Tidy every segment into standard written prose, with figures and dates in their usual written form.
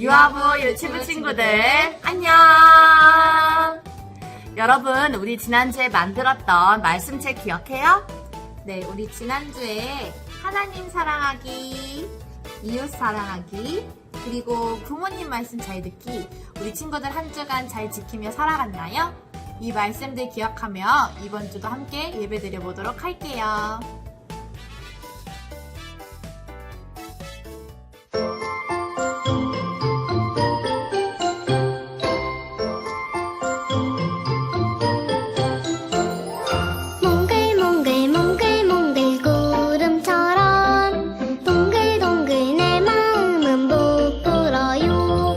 유아부 유튜브 친구들 안녕. 여러분, 우리 지난주에 만들었던 말씀책 기억해요? 네, 우리 지난주에 하나님 사랑하기, 이웃 사랑하기, 그리고 부모님 말씀 잘 듣기, 우리 친구들 한 주간 잘 지키며 살아갔나요? 이 말씀들 기억하며 이번 주도 함께 예배 드려보도록 할게요. 몽글몽글 구름처럼 동글동글 내 마음은 부풀어요.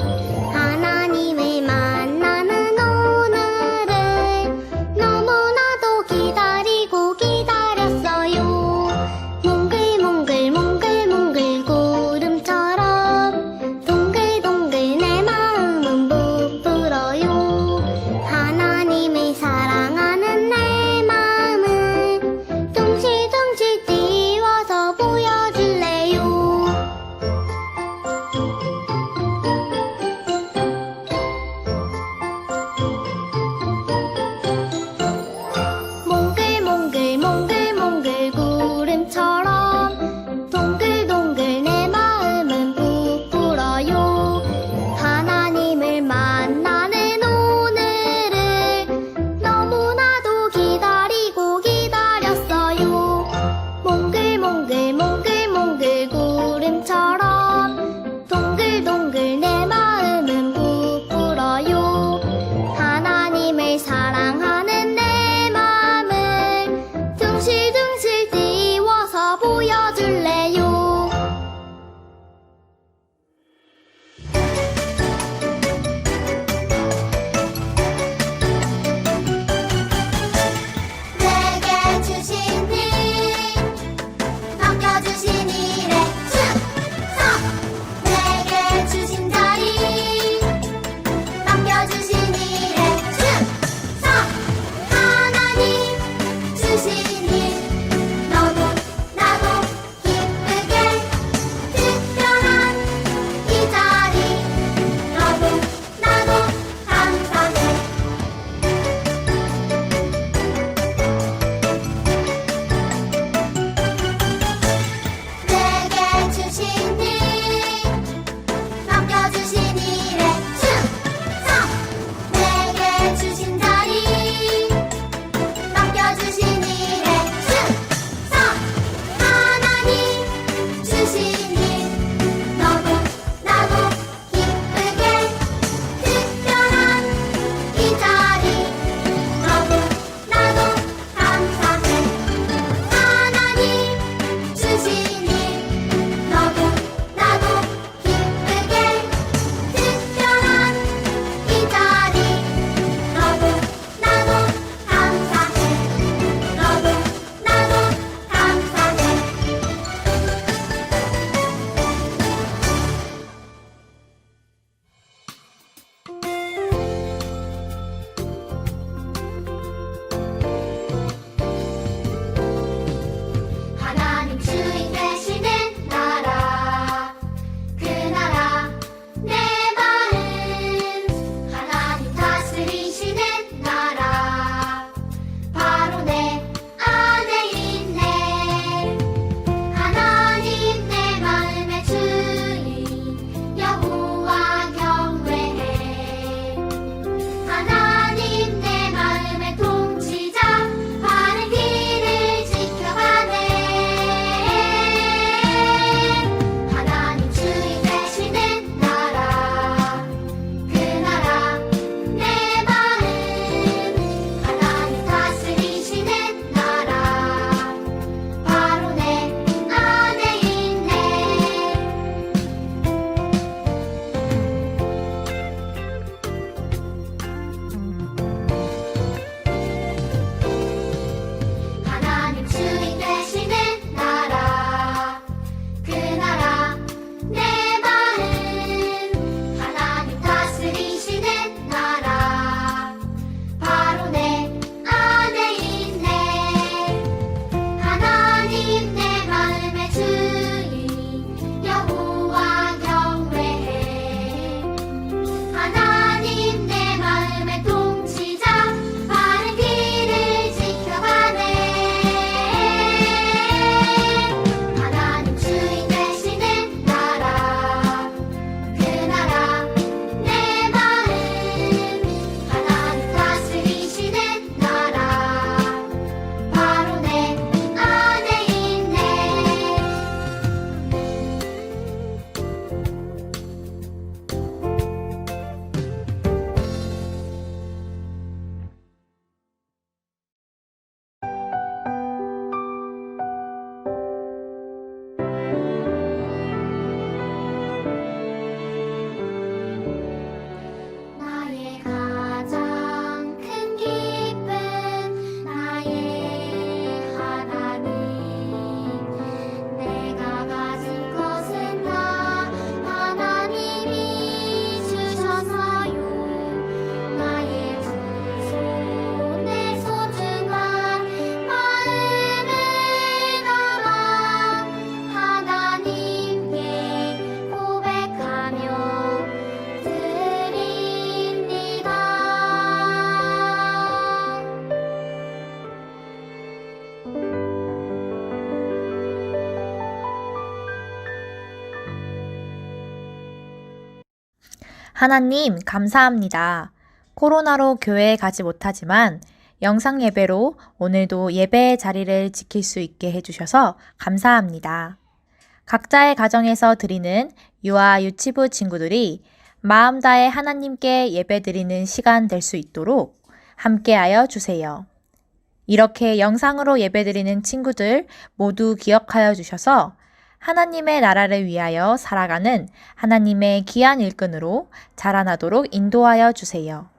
하나님을 만나는 오늘을 너무나도 기다리고 기다렸어요. 하나님, 감사합니다. 코로나로 교회에 가지 못하지만 영상 예배로 오늘도 예배의 자리를 지킬 수 있게 해주셔서 감사합니다. 각자의 가정에서 드리는 유아 유치부 친구들이 마음 다해 하나님께 예배드리는 시간 될 수 있도록 함께하여 주세요. 이렇게 영상으로 예배드리는 친구들 모두 기억하여 주셔서 하나님의 나라를 위하여 살아가는 하나님의 귀한 일꾼으로 자라나도록 인도하여 주세요.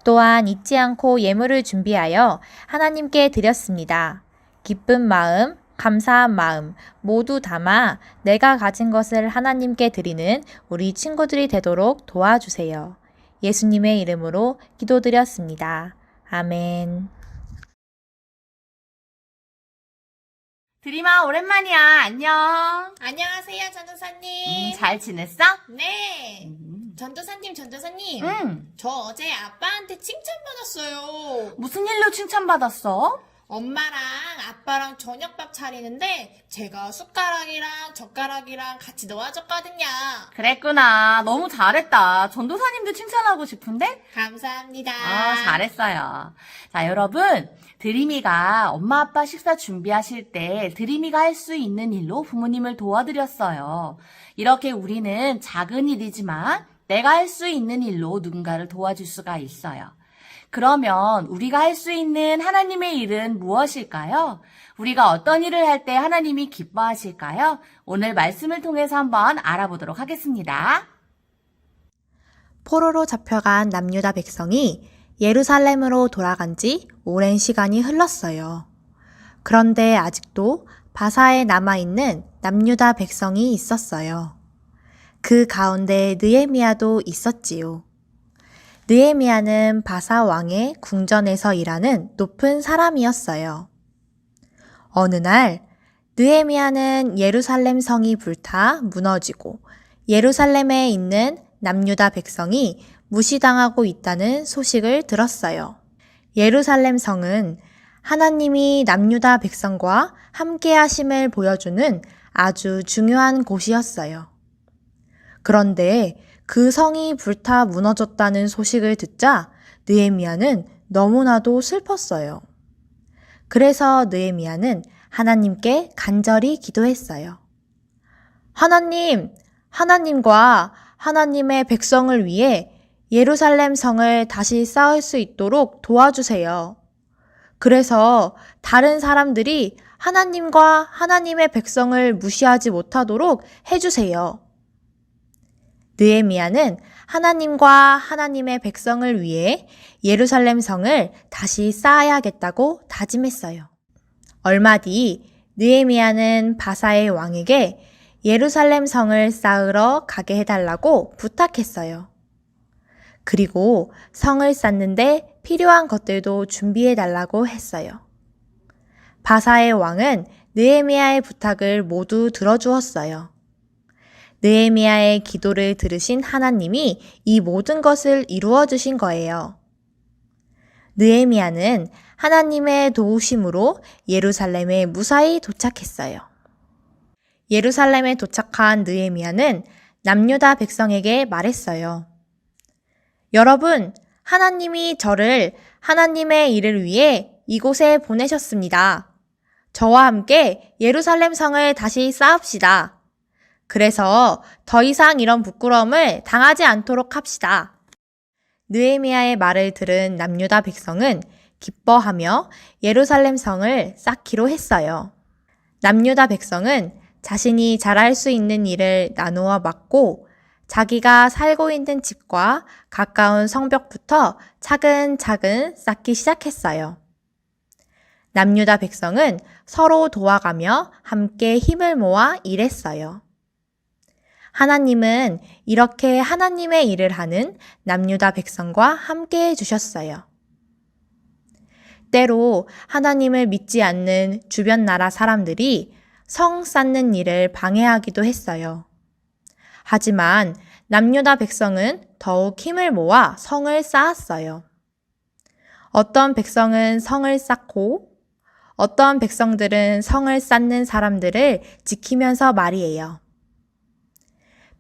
또한 잊지 않고 예물을 준비하여 하나님께 드렸습니다. 기쁜 마음, 감사한 마음 모두 담아 내가 가진 것을 하나님께 드리는 우리 친구들이 되도록 도와주세요. 예수님의 이름으로 기도드렸습니다. 아멘. 드림아, 오랜만이야. 안녕. 안녕하세요, 전도사님. 잘 지냈어? 네. 전도사님. 응. 저 어제 아빠한테 칭찬받았어요. 무슨 일로 칭찬받았어? 엄마랑 아빠랑 저녁밥 차리는데 제가 숟가락이랑 젓가락이랑 같이 넣어줬거든요. 그랬구나. 너무 잘했다. 전도사님도 칭찬하고 싶은데? 감사합니다. 잘했어요. 자, 여러분. 드림이가 엄마 아빠 식사 준비하실 때 드림이가 할 수 있는 일로 부모님을 도와드렸어요. 이렇게 우리는 작은 일이지만 내가 할 수 있는 일로 누군가를 도와줄 수가 있어요. 그러면 우리가 할 수 있는 하나님의 일은 무엇일까요? 우리가 어떤 일을 할 때 하나님이 기뻐하실까요? 오늘 말씀을 통해서 한번 알아보도록 하겠습니다. 포로로 잡혀간 남유다 백성이 예루살렘으로 돌아간 지 오랜 시간이 흘렀어요. 그런데 아직도 바사에 남아있는 남유다 백성이 있었어요. 그 가운데 느헤미야도 있었지요. 느헤미야는 바사 왕의 궁전에서 일하는 높은 사람이었어요. 어느 날 느헤미야는 예루살렘 성이 불타 무너지고 예루살렘에 있는 남유다 백성이 무시당하고 있다는 소식을 들었어요. 예루살렘 성은 하나님이 남유다 백성과 함께 하심을 보여주는 아주 중요한 곳이었어요. 그런데 그 성이 불타 무너졌다는 소식을 듣자 느헤미야는 너무나도 슬펐어요. 그래서 느헤미야는 하나님께 간절히 기도했어요. 하나님과 하나님의 백성을 위해 예루살렘 성을 다시 쌓을 수 있도록 도와주세요. 그래서 다른 사람들이 하나님과 하나님의 백성을 무시하지 못하도록 해주세요. 느헤미야는 하나님과 하나님의 백성을 위해 예루살렘 성을 다시 쌓아야겠다고 다짐했어요. 얼마 뒤 느헤미야는 바사의 왕에게 예루살렘 성을 쌓으러 가게 해달라고 부탁했어요. 그리고 성을 쌓는데 필요한 것들도 준비해달라고 했어요. 바사의 왕은 느헤미야의 부탁을 모두 들어주었어요. 느헤미야의 기도를 들으신 하나님이 이 모든 것을 이루어 주신 거예요. 느헤미야는 하나님의 도우심으로 예루살렘에 무사히 도착했어요. 예루살렘에 도착한 느헤미야는 남유다 백성에게 말했어요. 여러분, 하나님이 저를 하나님의 일을 위해 이곳에 보내셨습니다. 저와 함께 예루살렘 성을 다시 쌓읍시다. 그래서 더 이상 이런 부끄러움을 당하지 않도록 합시다. 느헤미야의 말을 들은 남유다 백성은 기뻐하며 예루살렘 성을 쌓기로 했어요. 남유다 백성은 자신이 잘할 수 있는 일을 나누어 맡고 자기가 살고 있는 집과 가까운 성벽부터 차근차근 쌓기 시작했어요. 남유다 백성은 서로 도와가며 함께 힘을 모아 일했어요. 하나님은 이렇게 하나님의 일을 하는 남유다 백성과 함께 해주셨어요. 때로 하나님을 믿지 않는 주변 나라 사람들이 성 쌓는 일을 방해하기도 했어요. 하지만 남유다 백성은 더욱 힘을 모아 성을 쌓았어요. 어떤 백성은 성을 쌓고 어떤 백성들은 성을 쌓는 사람들을 지키면서 말이에요.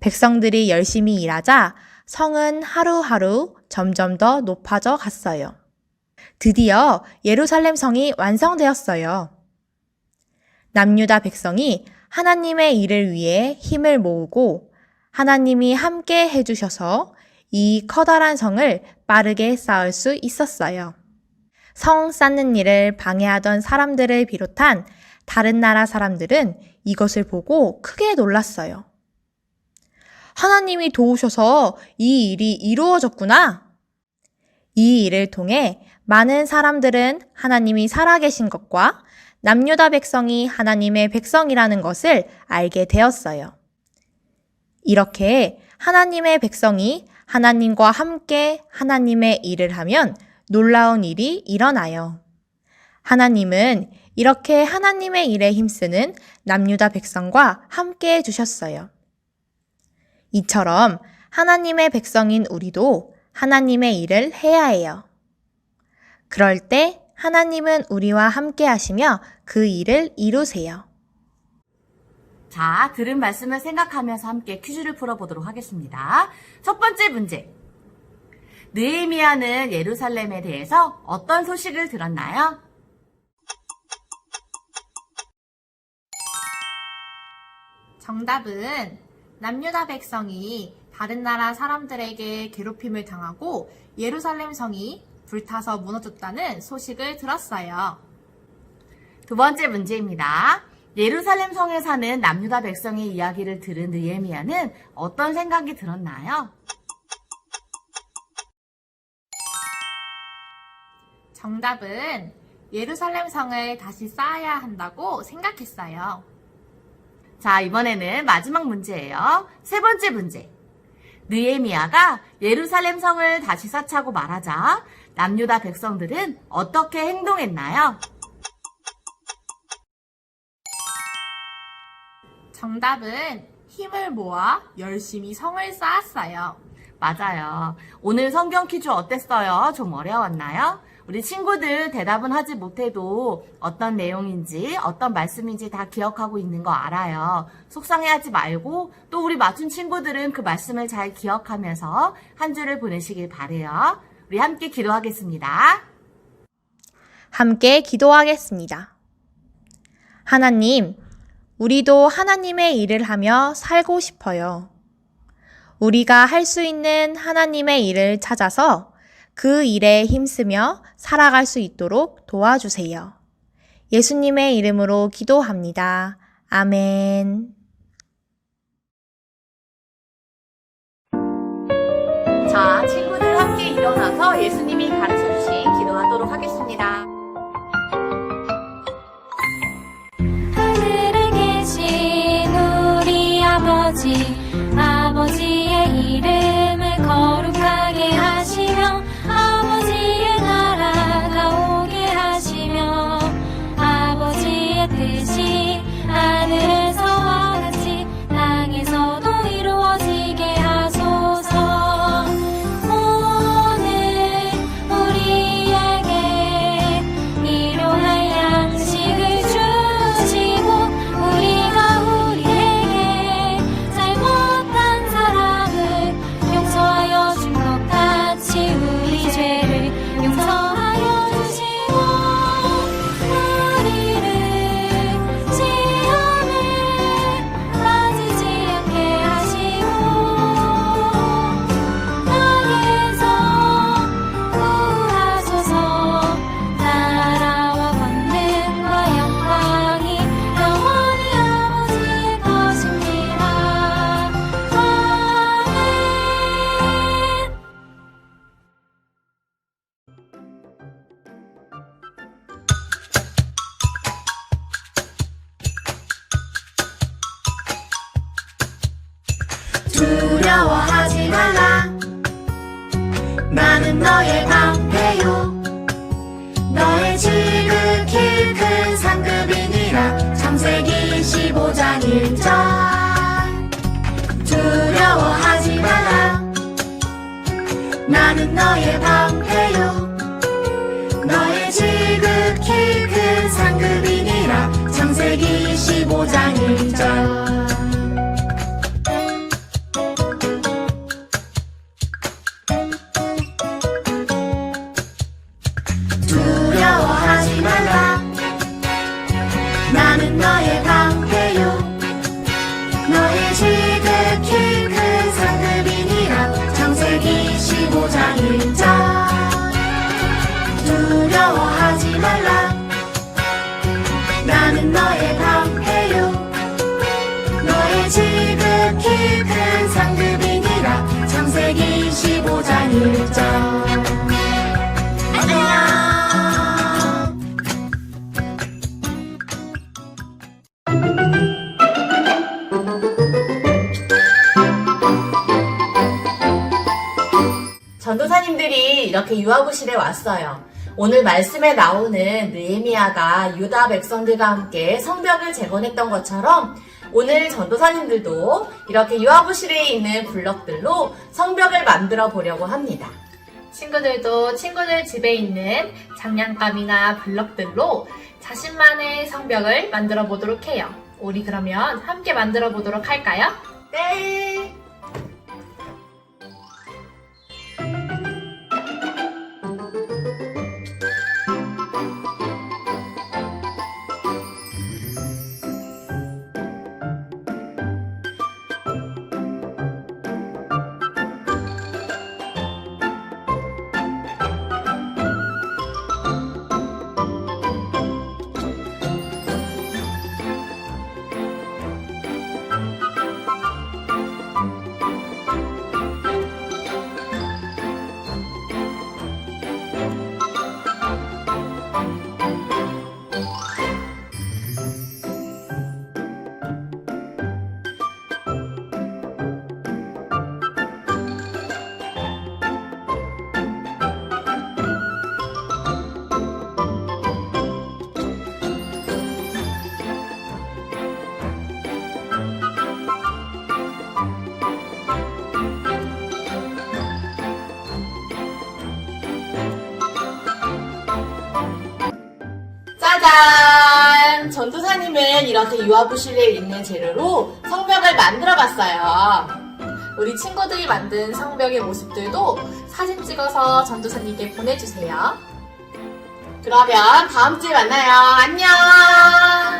백성들이 열심히 일하자 성은 하루하루 점점 더 높아져 갔어요. 드디어 예루살렘 성이 완성되었어요. 남유다 백성이 하나님의 일을 위해 힘을 모으고 하나님이 함께 해주셔서 이 커다란 성을 빠르게 쌓을 수 있었어요. 성 쌓는 일을 방해하던 사람들을 비롯한 다른 나라 사람들은 이것을 보고 크게 놀랐어요. 하나님이 도우셔서 이 일이 이루어졌구나. 이 일을 통해 많은 사람들은 하나님이 살아계신 것과 남유다 백성이 하나님의 백성이라는 것을 알게 되었어요. 이렇게 하나님의 백성이 하나님과 함께 하나님의 일을 하면 놀라운 일이 일어나요. 하나님은 이렇게 하나님의 일에 힘쓰는 남유다 백성과 함께 해주셨어요. 이처럼 하나님의 백성인 우리도 하나님의 일을 해야 해요. 그럴 때 하나님은 우리와 함께 하시며 그 일을 이루세요. 자, 들은 말씀을 생각하면서 함께 퀴즈를 풀어보도록 하겠습니다. 첫 번째 문제. 느헤미야는 예루살렘에 대해서 어떤 소식을 들었나요? 정답은 남유다 백성이 다른 나라 사람들에게 괴롭힘을 당하고 예루살렘 성이 불타서 무너졌다는 소식을 들었어요. 두 번째 문제입니다. 예루살렘 성에 사는 남유다 백성의 이야기를 들은 느헤미야는 어떤 생각이 들었나요? 정답은 예루살렘 성을 다시 쌓아야 한다고 생각했어요. 자, 이번에는 마지막 문제예요. 세 번째 문제. 느헤미야가 예루살렘 성을 다시 쌓자고 말하자 남유다 백성들은 어떻게 행동했나요? 정답은 힘을 모아 열심히 성을 쌓았어요. 맞아요. 오늘 성경 퀴즈 어땠어요? 좀 어려웠나요? 우리 친구들 대답은 하지 못해도 어떤 내용인지 어떤 말씀인지 다 기억하고 있는 거 알아요. 속상해하지 말고 또 우리 맞춘 친구들은 그 말씀을 잘 기억하면서 한 주를 보내시길 바래요. 우리 함께 기도하겠습니다. 함께 기도하겠습니다. 하나님, 우리도 하나님의 일을 하며 살고 싶어요. 우리가 할 수 있는 하나님의 일을 찾아서 그 일에 힘쓰며 살아갈 수 있도록 도와주세요. 예수님의 이름으로 기도합니다. 아멘. 자, 친구들 함께 일어나서 예수님이 가르쳐주신 기도하도록 하겠습니다. 하늘에 계신 우리 아버지의 이름을 거룩하게 하시며 아버지의 나라가 오게 하시며 아버지의 뜻이 하늘에서와 같이 땅에서도 이루어지게 하소서. 오늘 우리에게 일용할 양식을 주시고 우리가 우리에게 잘못한 사람을 용서하여 준 것 같이 우리 죄를 용서하여 주시고 우리를 시험에 빠지지 않게 하시고 악에서 구하소서. 나라와 권능과 영광이 영원히 아버지의 것입니다. 아멘. 두려워하지 말라. 나는 너의 방패요. 너의 지극히 큰 상급이니라. 창세기 15장 1절. 두려워하지 말라. 나는 너의 방패요. 너의 지극히 큰 상급이니라. 창세기 15장 1절. 나는 너의 방패요 너의 지극히 큰 상급이니라 창세기 15장 1절 두려워하지 말라 나는 너의 방패요 너의 지극히 큰 상급이니라 창세기 15장 1절 안녕 전도사님들이 이렇게 유아부실에 왔어요. 오늘 말씀에 나오는 느헤미야가 유다 백성들과 함께 성벽을 재건했던 것처럼 오늘 전도사님들도 이렇게 유아부실에 있는 블럭들로 성벽을 만들어 보려고 합니다. 친구들도 친구들 집에 있는 장난감이나 블럭들로 자신만의 성벽을 만들어 보도록 해요. 우리 그러면 함께 만들어 보도록 할까요? 네! 짜잔! 전도사님은 이렇게 유아부실에 있는 재료로 성벽을 만들어 봤어요. 우리 친구들이 만든 성벽의 모습들도 사진 찍어서 전도사님께 보내주세요. 그러면 다음 주에 만나요. 안녕!